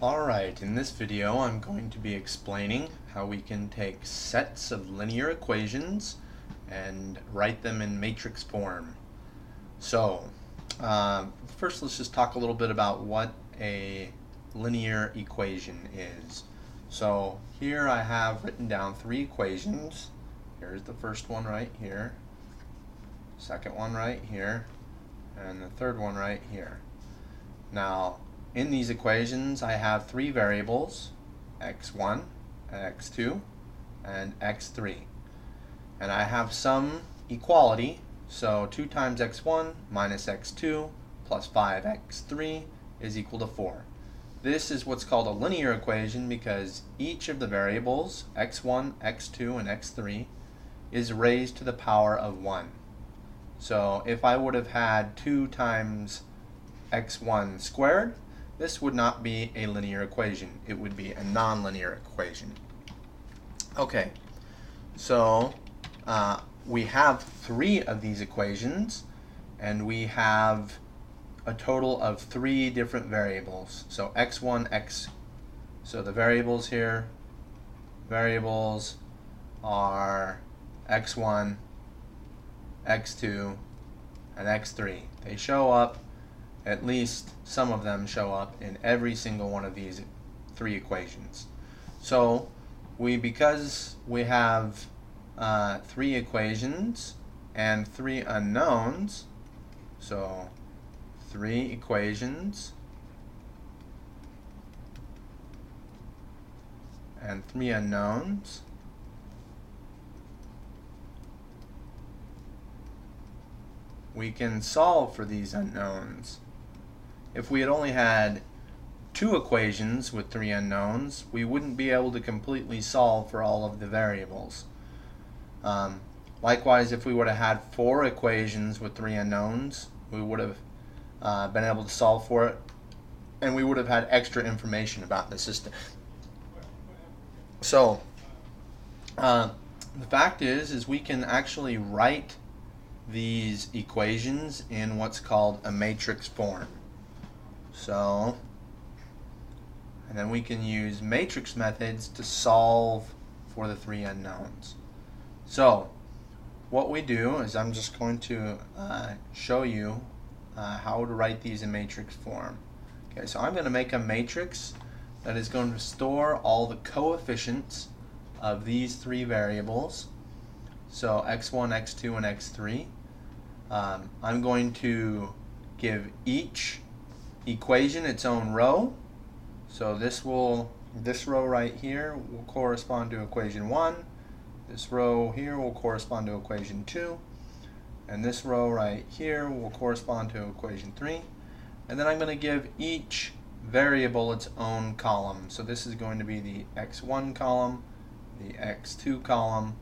Alright, in this video I'm going to be explaining how we can take sets of linear equations and write them in matrix form. So, first let's just talk a little bit about what a linear equation is. So here I have written down three equations. Here's the first one right here, second one right here, and the third one right here. Now, in these equations, I have three variables, x1, x2, and x3. And I have some equality, so 2 times x1 minus x2 plus 5x3 is equal to 4. This is what's called a linear equation because each of the variables, x1, x2, and x3, is raised to the power of 1. So if I would have had 2 times x1 squared, this would not be a linear equation. It would be a nonlinear equation. Okay, so we have three of these equations, and we have a total of three different variables. So x1, so the variables here, variables are x1, x2, and x3. They show up, at least some of them show up in every single one of these three equations. So because we have three equations and three unknowns, so three equations and three unknowns, we can solve for these unknowns. If we had only had two equations with three unknowns, we wouldn't be able to completely solve for all of the variables. Likewise, if we would have had four equations with three unknowns, we would have been able to solve for it, and we would have had extra information about the system. So the fact is we can actually write these equations in what's called a matrix form. So, and then we can use matrix methods to solve for the three unknowns. So what we do is I'm just going to show you how to write these in matrix form. Okay, so I'm going to make a matrix that is going to store all the coefficients of these three variables, so x1, x2, and x3. I'm going to give each equation its own row. So this row right here will correspond to equation 1. This row here will correspond to equation 2. And this row right here will correspond to equation 3. And then I'm going to give each variable its own column. So this is going to be the x1 column, the x2 column,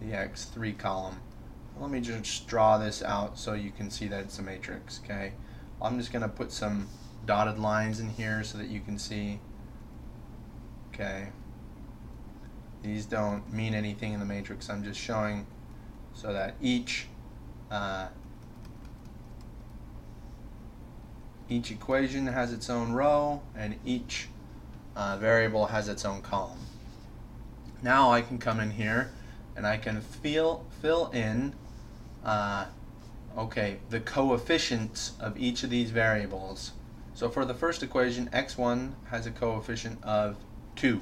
the x3 column. Let me just draw this out so you can see that it's a matrix. Okay, I'm just going to put some dotted lines in here so that you can see. Okay, these don't mean anything in the matrix. I'm just showing so that each equation has its own row and each variable has its own column. Now I can come in here and I can fill in the coefficients of each of these variables. So for the first equation, x1 has a coefficient of 2.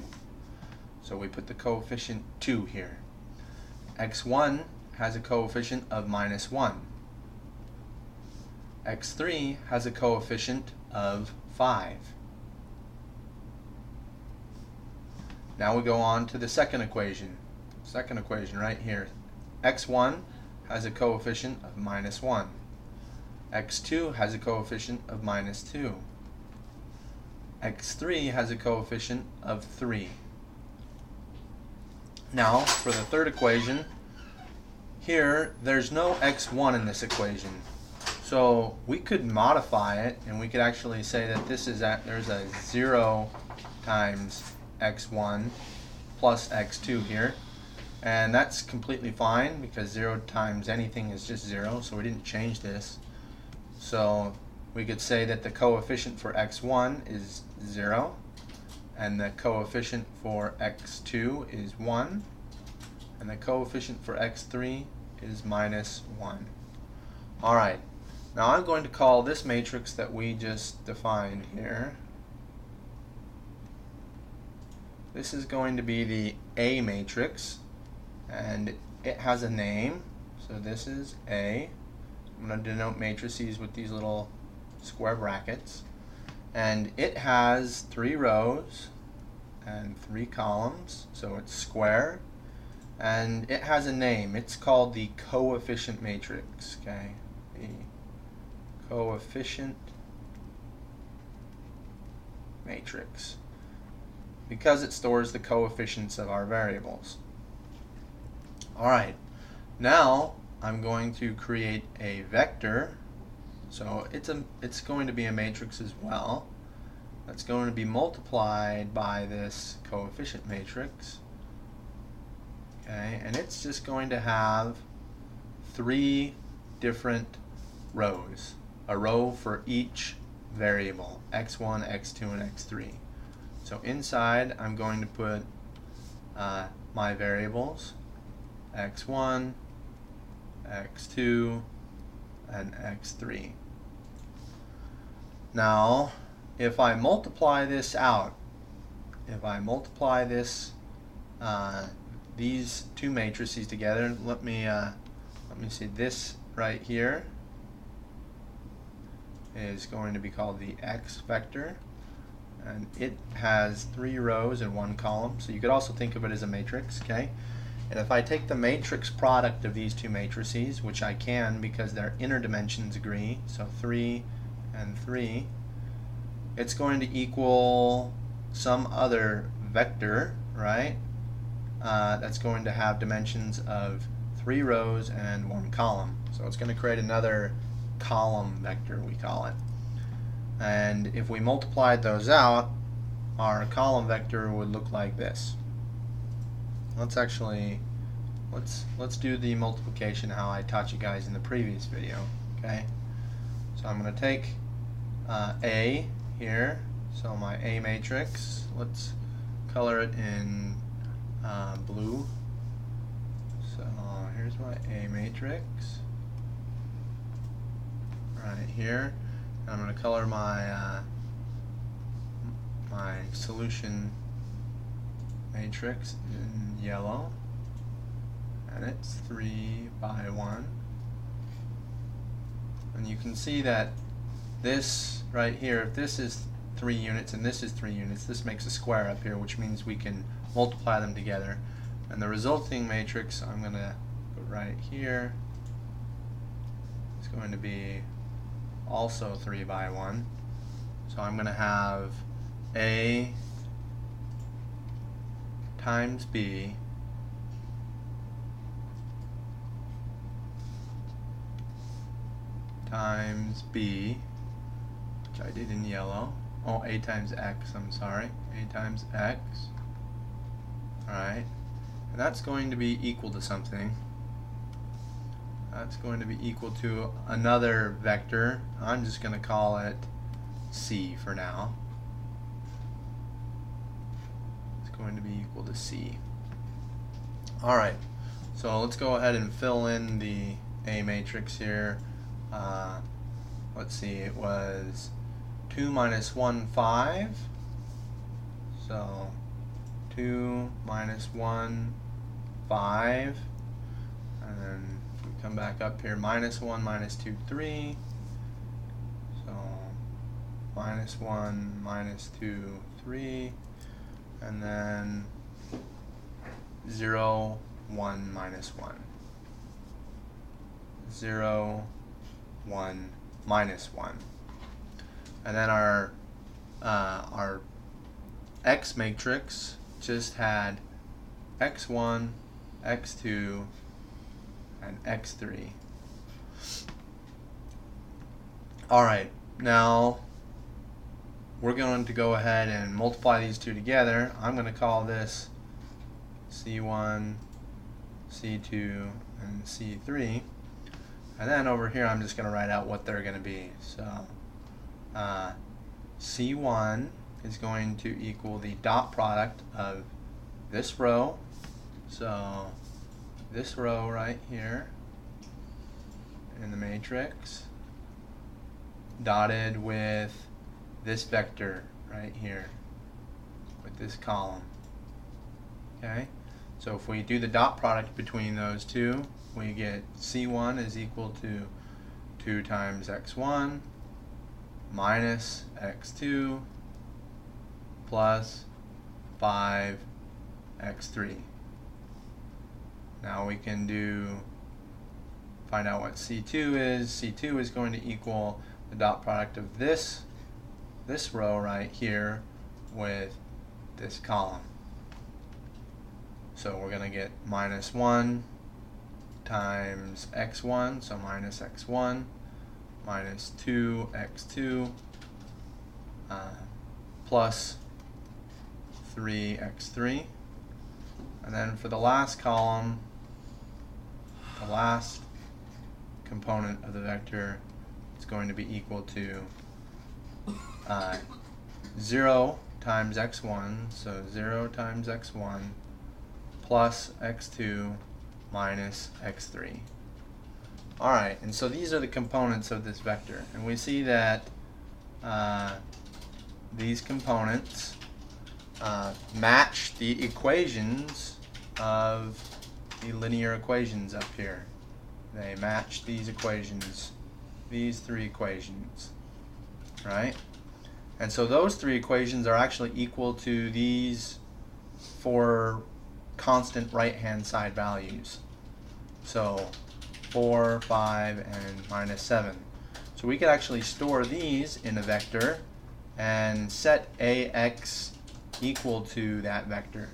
So we put the coefficient 2 here. x1 has a coefficient of -1. x3 has a coefficient of 5. Now we go on to the second equation. Second equation right here. x1 has a coefficient of -1. x2 has a coefficient of -2. x3 has a coefficient of 3. Now for the third equation, here there's no x1 in this equation. So we could modify it and we could actually say that there's a 0 times x1 plus x2 here. And that's completely fine because 0 times anything is just 0, so we didn't change this. So we could say that the coefficient for x1 is 0 and the coefficient for x2 is 1, and the coefficient for x3 is minus 1. Alright, now I'm going to call this matrix that we just defined here, this is going to be the A matrix, and it has a name, so this is A. I'm going to denote matrices with these little square brackets, and it has 3 rows and 3 columns, so it's square, and it has a name. It's called the coefficient matrix. Okay, the coefficient matrix, because it stores the coefficients of our variables. Alright, now I'm going to create a vector, so it's going to be a matrix as well. That's going to be multiplied by this coefficient matrix. Okay, and it's just going to have 3 different rows, a row for each variable, x1, x2, and x3. So inside I'm going to put my variables, x1, x2, and x3. Now, if I multiply this out, if I multiply this, these 2 matrices together, let me see, this right here is going to be called the x vector, and it has 3 rows and 1 column, so you could also think of it as a matrix. Okay, and if I take the matrix product of these 2 matrices, which I can because their inner dimensions agree, so 3 and 3, it's going to equal some other vector, right? That's going to have dimensions of 3 rows and 1 column. So it's going to create another column vector, we call it. And if we multiplied those out, our column vector would look like this. Let's do the multiplication how I taught you guys in the previous video. Okay, so I'm going to take A here, so my A matrix, let's color it in blue. So here's my A matrix right here. And I'm going to color my my solution matrix in yellow, and it's 3 by 1. And you can see that this right here, if this is 3 units and this is 3 units, this makes a square up here, which means we can multiply them together. And the resulting matrix I'm going to put right here. It's going to be also 3 by 1. So I'm going to have A times B times B, which I did in yellow. Oh, A times X, I'm sorry. A times X. Alright. And that's going to be equal to something. That's going to be equal to another vector. I'm just going to call it C for now. It's going to be equal to C. Alright, so let's go ahead and fill in the A matrix here. Let's see, it was 2 minus 1, 5. So 2 minus 1, 5. And then we come back up here, minus 1, minus 2, 3. So minus 1, minus 2, 3. And then 0, 1, minus 1. 0, 1, minus 1. And then our X matrix just had x1, x2, and x3. Alright, now we're going to go ahead and multiply these 2 together. I'm going to call this C1, C2, and C3. And then over here I'm just going to write out what they're going to be. So C1 is going to equal the dot product of this row. So this row right here in the matrix dotted with this vector right here with this column. Okay, so if we do the dot product between those two, we get C1 is equal to 2 times x1 minus x2 plus 5x3. Now we can find out what C2 is. C2 is going to equal the dot product of this row right here with this column. So we're going to get minus 1 times x1, so minus x1 minus 2x2 plus 3x3. And then for the last column, the last component of the vector is going to be equal to 0 times x1, so 0 times x1 plus x2 minus x3. Alright, and so these are the components of this vector. And we see that these components match the equations of the linear equations up here. They match these equations, these three equations, right? And so those three equations are actually equal to these four constant right-hand side values. So 4, 5, and minus 7. So we could actually store these in a vector and set AX equal to that vector.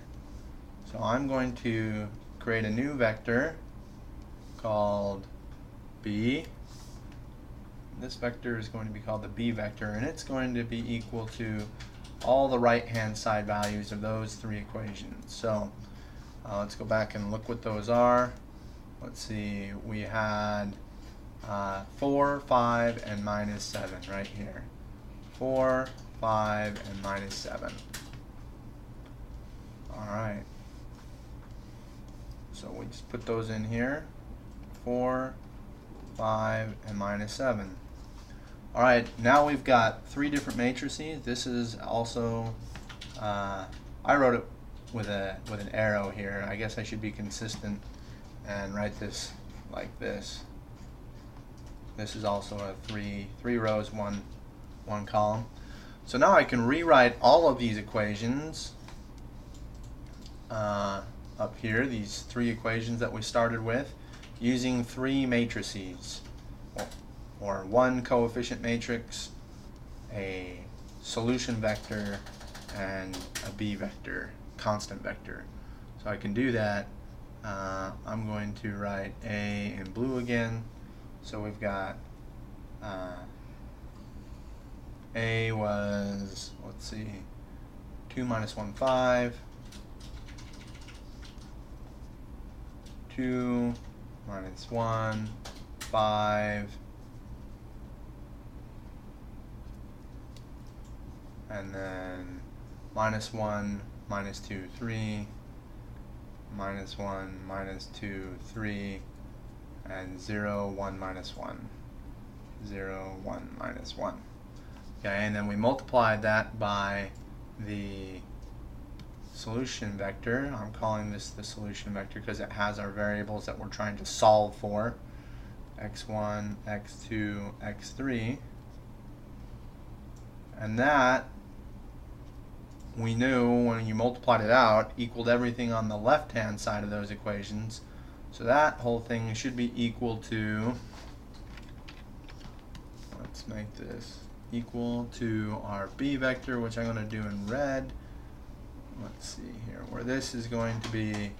So I'm going to create a new vector called B. This vector is going to be called the B vector, and it's going to be equal to all the right-hand side values of those three equations. So let's go back and look what those are. Let's see, we had 4, 5, and minus 7 right here. 4, 5, and minus 7. Alright. So we just put those in here. 4, 5, and minus 7. Alright, now we've got three different matrices. This is also, I wrote it with an arrow here. I guess I should be consistent and write this like this. This is also a three rows, one column. So now I can rewrite all of these equations up here, these three equations that we started with, using three matrices, or one coefficient matrix, a solution vector, and a B vector, constant vector. So I can do that. I'm going to write A in blue again. So we've got A was, let's see, 2 minus 1, 5. 2 minus 1, 5. And then minus 1, minus 2, 3. Minus 1, minus 2, 3. And 0, 1, minus 1. 0, 1, minus 1. Okay, and then we multiplied that by the solution vector. I'm calling this the solution vector because it has our variables that we're trying to solve for. x1, x2, x3. And that, we knew when you multiplied it out, equaled everything on the left-hand side of those equations. So that whole thing should be equal to, let's make this equal to our B vector, which I'm going to do in red. Let's see here, where this is going to be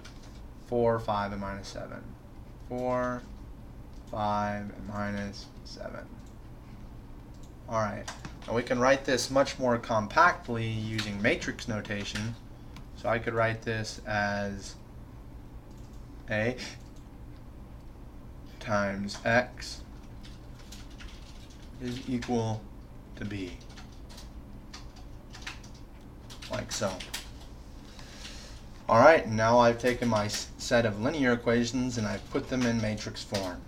4, 5, and minus 7. 4, 5, and minus 7. Alright, now we can write this much more compactly using matrix notation. So I could write this as A times X is equal to B. like so. Alright, now I've taken my set of linear equations and I've put them in matrix form.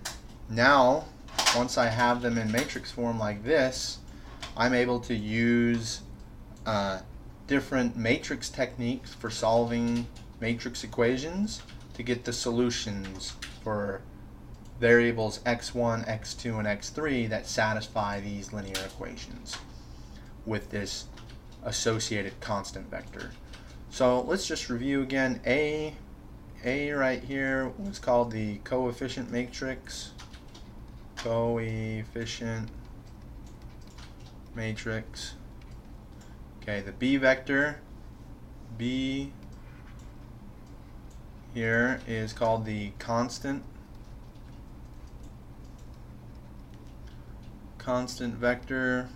Now, once I have them in matrix form like this, I'm able to use different matrix techniques for solving matrix equations to get the solutions for variables x1, x2, and x3 that satisfy these linear equations with this associated constant vector. So let's just review again. A right here was called the coefficient matrix. Coefficient matrix. Okay, the B vector, B here, is called the constant vector.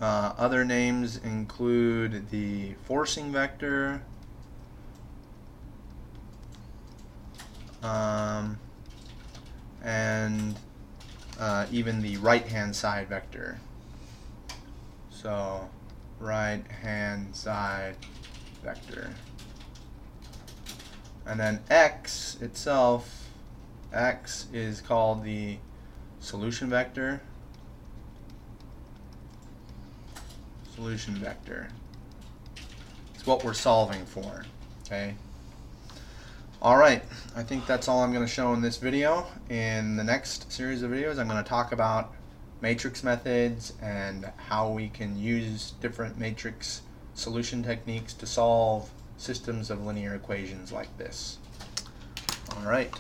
Other names include the forcing vector, and even the right-hand side vector. So, right-hand side vector. And then X itself, X is called the solution vector. Solution vector. It's what we're solving for. Okay. Alright, I think that's all I'm going to show in this video. In the next series of videos, I'm going to talk about matrix methods and how we can use different matrix solution techniques to solve systems of linear equations like this. Alright.